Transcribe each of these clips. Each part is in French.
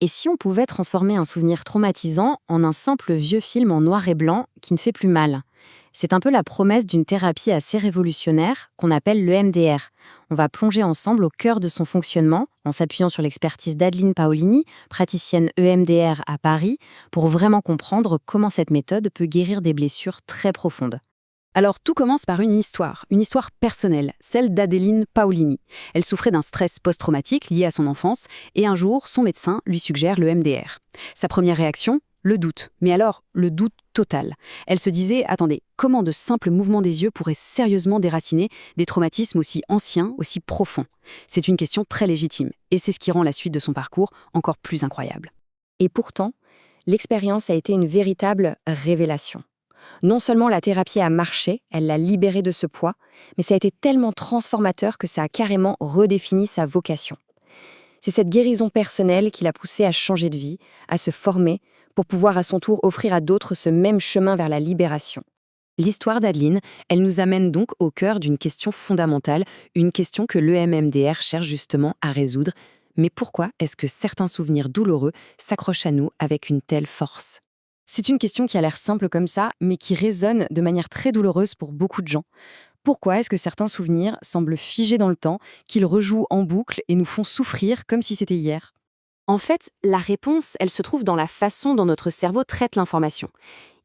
Et si on pouvait transformer un souvenir traumatisant en un simple vieux film en noir et blanc qui ne fait plus mal? C'est un peu la promesse d'une thérapie assez révolutionnaire qu'on appelle l'EMDR. On va plonger ensemble au cœur de son fonctionnement en s'appuyant sur l'expertise d'Adeline Paolini, praticienne EMDR à Paris, pour vraiment comprendre comment cette méthode peut guérir des blessures très profondes. Alors tout commence par une histoire personnelle, celle d'Adeline Paolini. Elle souffrait d'un stress post-traumatique lié à son enfance et un jour, son médecin lui suggère le MDR. Sa première réaction, le doute. Mais alors, le doute total. Elle se disait, attendez, comment de simples mouvements des yeux pourraient sérieusement déraciner des traumatismes aussi anciens, aussi profonds? C'est une question très légitime et c'est ce qui rend la suite de son parcours encore plus incroyable. Et pourtant, l'expérience a été une véritable révélation. Non seulement la thérapie a marché, elle l'a libérée de ce poids, mais ça a été tellement transformateur que ça a carrément redéfini sa vocation. C'est cette guérison personnelle qui l'a poussée à changer de vie, à se former, pour pouvoir à son tour offrir à d'autres ce même chemin vers la libération. L'histoire d'Adeline, elle nous amène donc au cœur d'une question fondamentale, une question que l'EMMDR cherche justement à résoudre. Mais pourquoi est-ce que certains souvenirs douloureux s'accrochent à nous avec une telle force? C'est une question qui a l'air simple comme ça, mais qui résonne de manière très douloureuse pour beaucoup de gens. Pourquoi est-ce que certains souvenirs semblent figés dans le temps, qu'ils rejouent en boucle et nous font souffrir comme si c'était hier? En fait, la réponse, elle se trouve dans la façon dont notre cerveau traite l'information.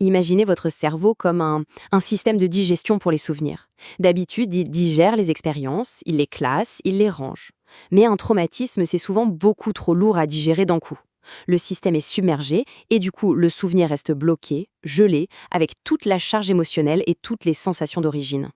Imaginez votre cerveau comme un système de digestion pour les souvenirs. D'habitude, il digère les expériences, il les classe, il les range. Mais un traumatisme, c'est souvent beaucoup trop lourd à digérer d'un coup. Le système est submergé et du coup, le souvenir reste bloqué, gelé, avec toute la charge émotionnelle et toutes les sensations d'origine.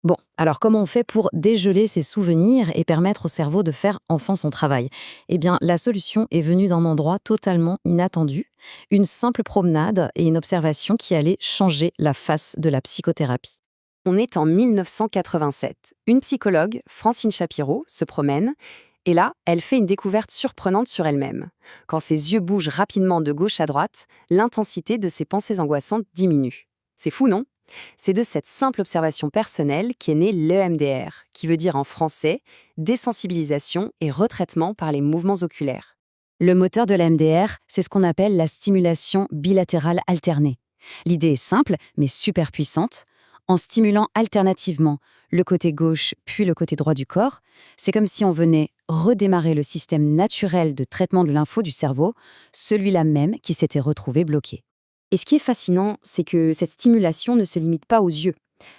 Bon, alors comment on fait pour dégeler ces souvenirs et permettre au cerveau de faire enfin son travail? Eh bien, la solution est venue d'un endroit totalement inattendu, une simple promenade et une observation qui allait changer la face de la psychothérapie. On est en 1987. Une psychologue, Francine Shapiro, se promène et là, elle fait une découverte surprenante sur elle-même. Quand ses yeux bougent rapidement de gauche à droite, l'intensité de ses pensées angoissantes diminue. C'est fou, non? C'est de cette simple observation personnelle qu'est né l'EMDR, qui veut dire en français désensibilisation et retraitement par les mouvements oculaires. Le moteur de l'EMDR, c'est ce qu'on appelle la stimulation bilatérale alternée. L'idée est simple, mais super puissante. En stimulant alternativement le côté gauche puis le côté droit du corps, c'est comme si on venait redémarrer le système naturel de traitement de l'info du cerveau, celui-là même qui s'était retrouvé bloqué. Et ce qui est fascinant, c'est que cette stimulation ne se limite pas aux yeux.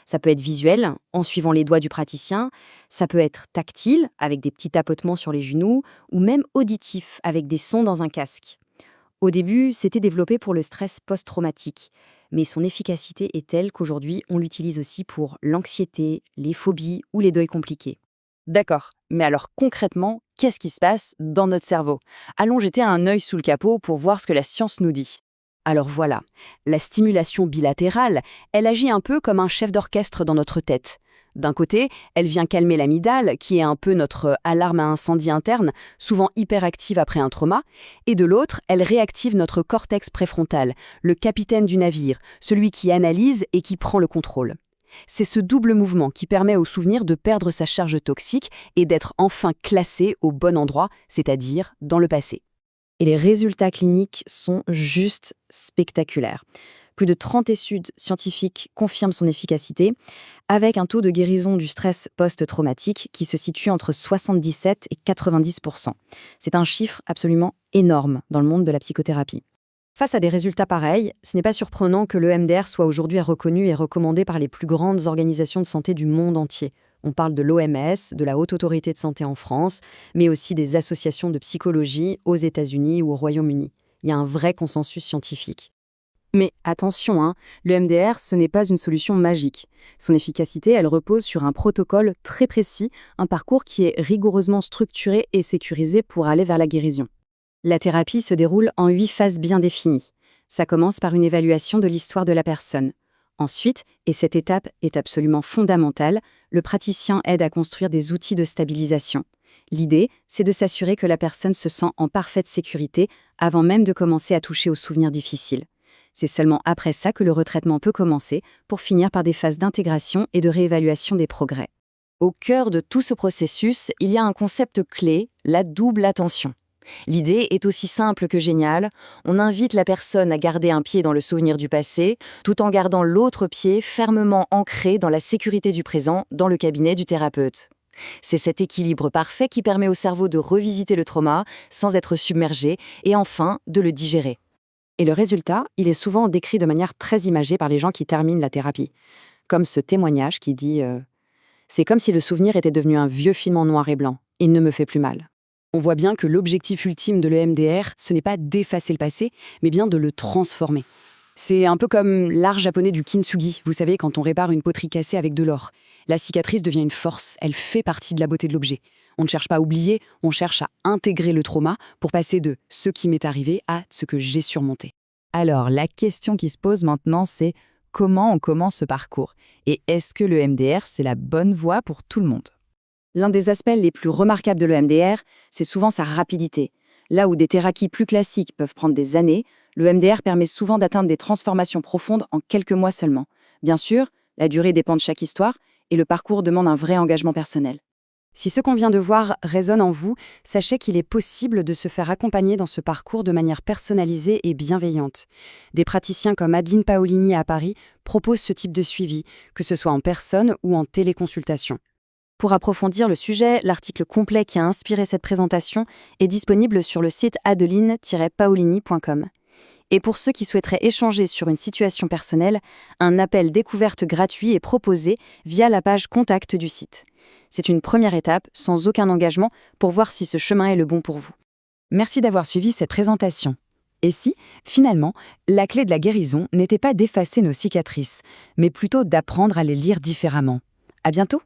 Ça peut être visuel, en suivant les doigts du praticien, ça peut être tactile, avec des petits tapotements sur les genoux, ou même auditif, avec des sons dans un casque. Au début, c'était développé pour le stress post-traumatique, mais son efficacité est telle qu'aujourd'hui, on l'utilise aussi pour l'anxiété, les phobies ou les deuils compliqués. D'accord, mais alors concrètement, qu'est-ce qui se passe dans notre cerveau? Allons jeter un œil sous le capot pour voir ce que la science nous dit. Alors voilà, la stimulation bilatérale, elle agit un peu comme un chef d'orchestre dans notre tête. D'un côté, elle vient calmer l'amygdale, qui est un peu notre alarme à incendie interne, souvent hyperactive après un trauma, et de l'autre, elle réactive notre cortex préfrontal, le capitaine du navire, celui qui analyse et qui prend le contrôle. C'est ce double mouvement qui permet au souvenir de perdre sa charge toxique et d'être enfin classé au bon endroit, c'est-à-dire dans le passé. Et les résultats cliniques sont juste spectaculaires. Plus de 30 études scientifiques confirment son efficacité, avec un taux de guérison du stress post-traumatique qui se situe entre 77 et 90%. C'est un chiffre absolument énorme dans le monde de la psychothérapie. Face à des résultats pareils, ce n'est pas surprenant que l'EMDR soit aujourd'hui reconnu et recommandé par les plus grandes organisations de santé du monde entier. On parle de l'OMS, de la Haute Autorité de Santé en France, mais aussi des associations de psychologie aux États-Unis ou au Royaume-Uni. Il y a un vrai consensus scientifique. Mais attention, le MDR, ce n'est pas une solution magique. Son efficacité, elle repose sur un protocole très précis, un parcours qui est rigoureusement structuré et sécurisé pour aller vers la guérison. La thérapie se déroule en 8 phases bien définies. Ça commence par une évaluation de l'histoire de la personne. Ensuite, et cette étape est absolument fondamentale, le praticien aide à construire des outils de stabilisation. L'idée, c'est de s'assurer que la personne se sent en parfaite sécurité avant même de commencer à toucher aux souvenirs difficiles. C'est seulement après ça que le retraitement peut commencer, pour finir par des phases d'intégration et de réévaluation des progrès. Au cœur de tout ce processus, il y a un concept clé, la double attention. L'idée est aussi simple que géniale. On invite la personne à garder un pied dans le souvenir du passé, tout en gardant l'autre pied fermement ancré dans la sécurité du présent, dans le cabinet du thérapeute. C'est cet équilibre parfait qui permet au cerveau de revisiter le trauma sans être submergé et enfin de le digérer. Et le résultat, il est souvent décrit de manière très imagée par les gens qui terminent la thérapie. Comme ce témoignage qui dit c'est comme si le souvenir était devenu un vieux film en noir et blanc. Il ne me fait plus mal. On voit bien que l'objectif ultime de l'EMDR, ce n'est pas d'effacer le passé, mais bien de le transformer. C'est un peu comme l'art japonais du kintsugi, vous savez, quand on répare une poterie cassée avec de l'or. La cicatrice devient une force, elle fait partie de la beauté de l'objet. On ne cherche pas à oublier, on cherche à intégrer le trauma pour passer de ce qui m'est arrivé à ce que j'ai surmonté. Alors, la question qui se pose maintenant, c'est comment on commence ce parcours? Et est-ce que le MDR, c'est la bonne voie pour tout le monde? L'un des aspects les plus remarquables de l'EMDR, c'est souvent sa rapidité. Là où des thérapies plus classiques peuvent prendre des années, le MDR permet souvent d'atteindre des transformations profondes en quelques mois seulement. Bien sûr, la durée dépend de chaque histoire et le parcours demande un vrai engagement personnel. Si ce qu'on vient de voir résonne en vous, sachez qu'il est possible de se faire accompagner dans ce parcours de manière personnalisée et bienveillante. Des praticiens comme Adeline Paolini à Paris proposent ce type de suivi, que ce soit en personne ou en téléconsultation. Pour approfondir le sujet, l'article complet qui a inspiré cette présentation est disponible sur le site adeline-paolini.com. Et pour ceux qui souhaiteraient échanger sur une situation personnelle, un appel découverte gratuit est proposé via la page contact du site. C'est une première étape, sans aucun engagement, pour voir si ce chemin est le bon pour vous. Merci d'avoir suivi cette présentation. Et si, finalement, la clé de la guérison n'était pas d'effacer nos cicatrices, mais plutôt d'apprendre à les lire différemment? À bientôt!